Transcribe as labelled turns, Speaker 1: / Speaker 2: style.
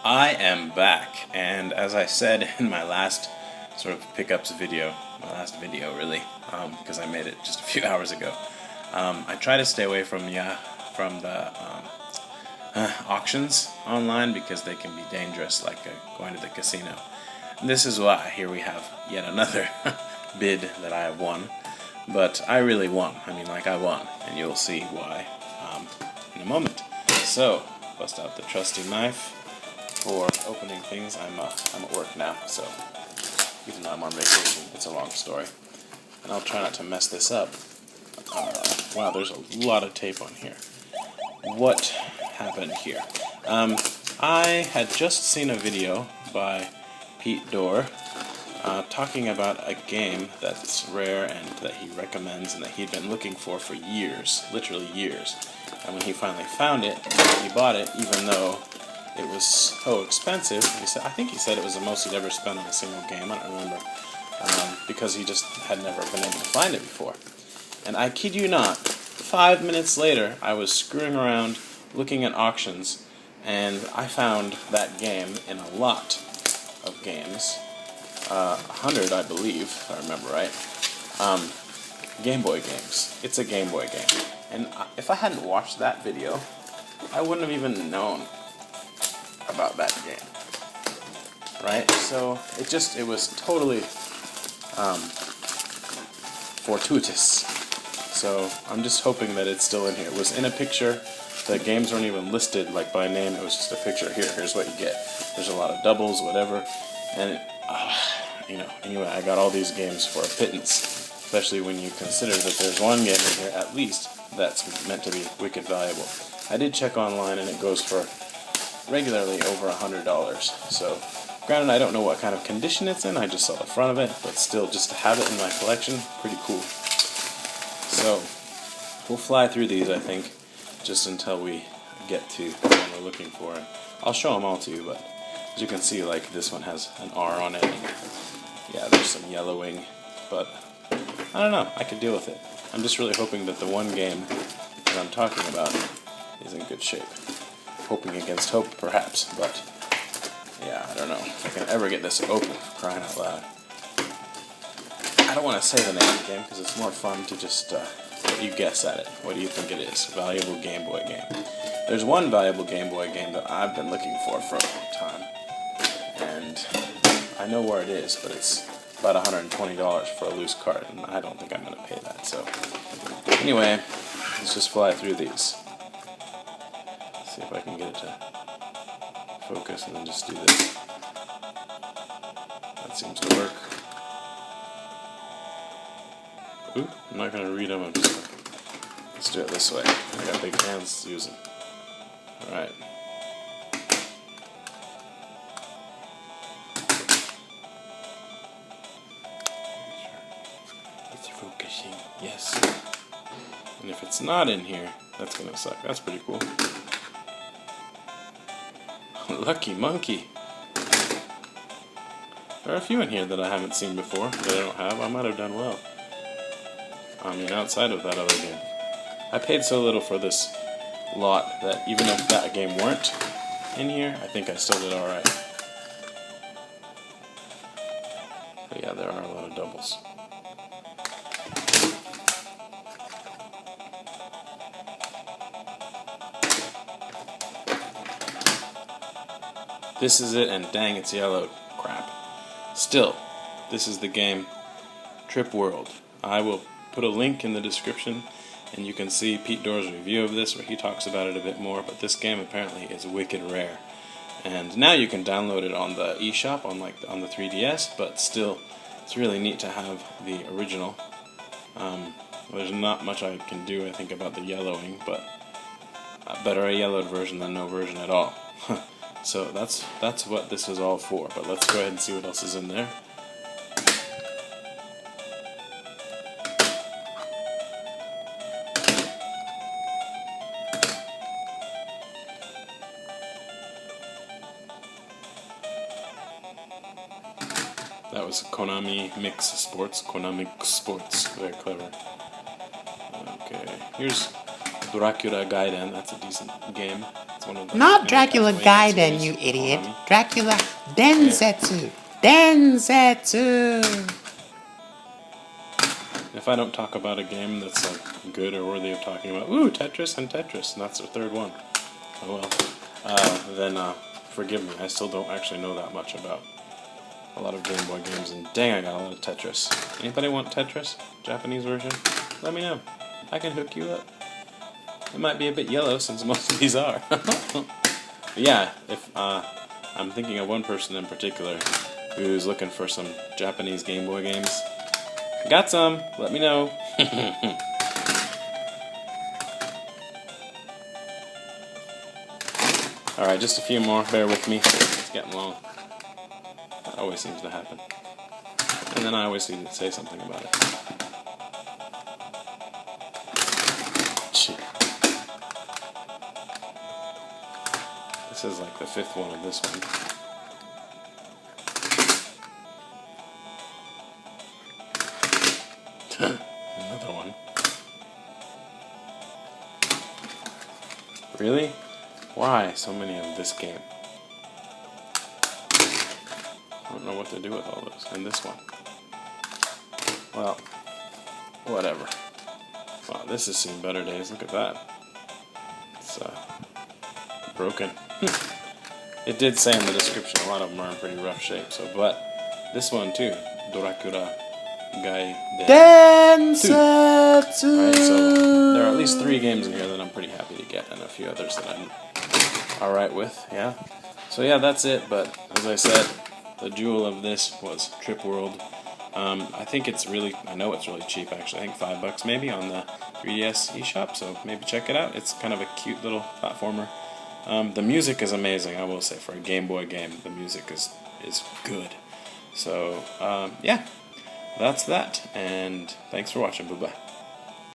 Speaker 1: I am back, and as I said in my last sort of pickups video, my last video really, because I made it just a few hours ago, I try to stay away from the auctions online because they can be dangerous, like going to the casino. And this is why here we have yet another bid that I have won, but I really won. I mean, like I won, and you'll see why in a moment. So, bust out the trusty knife for opening things. I'm at work now, so even though I'm on vacation, it's a long story. And I'll try not to mess this up. Wow, there's a lot of tape on here. What happened here? I had just seen a video by Pete Dorr talking about a game that's rare and that he recommends and that he'd been looking for years, literally years. And when he finally found it, he bought it even though it was so expensive. I think he said it was the most he'd ever spent on a single game. I don't remember. Because he just had never been able to find it before. And I kid you not, 5 minutes later, I was screwing around looking at auctions, and I found that game in a lot of games. 100, I believe, if I remember right. Game Boy games. It's a Game Boy game. And if I hadn't watched that video, I wouldn't have even known about that game. Right? So it was totally fortuitous. So I'm just hoping that it's still in here. It was in a picture. The games weren't even listed like by name. It was just a picture. Here's what you get. There's a lot of doubles, whatever. And anyway, I got all these games for a pittance. Especially when you consider that there's one game in here at least that's meant to be wicked valuable. I did check online and it goes for regularly over $100. So, granted, I don't know what kind of condition it's in. I just saw the front of it, but still, just to have it in my collection, pretty cool. So, we'll fly through these, I think, just until we get to what we're looking for. And I'll show them all to you, but as you can see, like, this one has an R on it. And yeah, there's some yellowing, but I don't know. I could deal with it. I'm just really hoping that the one game that I'm talking about is in good shape. Hoping against hope, perhaps, but yeah, I don't know if I can ever get this open, crying out loud. I don't want to say the name of the game because it's more fun to just let you guess at it. What do you think it is? Valuable Game Boy game. There's one valuable Game Boy game that I've been looking for a long time, and I know where it is, but it's about $120 for a loose card, and I don't think I'm going to pay that. So anyway, let's just fly through these. See if I can get it to focus and then just do this. That seems to work. Ooh, I'm not going to read them. Let's do it this way. I got big hands to use them. Alright. It's focusing. Yes. And if it's not in here, that's going to suck. That's pretty cool. Lucky monkey. There are a few in here that I haven't seen before, that I don't have. I might have done well. I mean, outside of that other game. I paid so little for this lot that even if that game weren't in here, I think I still did alright. But yeah, there are a lot of doubles. This is it, and dang, it's yellowed. Crap. Still, this is the game Trip World. I will put a link in the description, and you can see Pete Dorr's review of this where he talks about it a bit more, but this game apparently is wicked rare. And now you can download it on the eShop, on the 3DS, but still, it's really neat to have the original. There's not much I can do, I think, about the yellowing, but better a yellowed version than no version at all. So that's what this is all for, but let's go ahead and see what else is in there. That was Konami Mix Sports. Konami Sports. Very clever. Okay, here's Dracula Gaiden. That's a decent game. It's one of the
Speaker 2: Not Dracula
Speaker 1: Castlevania
Speaker 2: Gaiden,
Speaker 1: series
Speaker 2: you
Speaker 1: from
Speaker 2: idiot.
Speaker 1: Konami.
Speaker 2: Dracula Densetsu. Densetsu.
Speaker 1: If I don't talk about a game that's like good or worthy of talking about, ooh, Tetris and Tetris, and that's the third one. Oh well. Then forgive me. I still don't actually know that much about a lot of Game Boy games, and dang, I got a lot of Tetris. Anybody want Tetris? Japanese version? Let me know. I can hook you up. It might be a bit yellow since most of these are. But yeah, if I'm thinking of one person in particular who's looking for some Japanese Game Boy games. Got some. Let me know. Alright, just a few more. Bear with me. It's getting long. That always seems to happen. And then I always need to say something about it. Gee. This is like the fifth one of this one. Another one. Really? Why so many of this game? I don't know what to do with all those. And this one. Well, whatever. Wow, this has seen better days. Look at that. It's broken. It did say in the description a lot of them are in pretty rough shape. So, but this one too, Dracula Gaiden.
Speaker 2: Densetsu.
Speaker 1: Alright, so there are at least 3 games in here that I'm pretty happy to get, and a few others that I'm alright with, yeah. So yeah, that's it, but as I said, the jewel of this was Trip World. I think it's really, I know it's really cheap actually, I think $5 maybe on the 3DS eShop, so maybe check it out. It's kind of a cute little platformer. The music is amazing, I will say, for a Game Boy game, the music is good. So, yeah, that's that, and thanks for watching, bye-bye.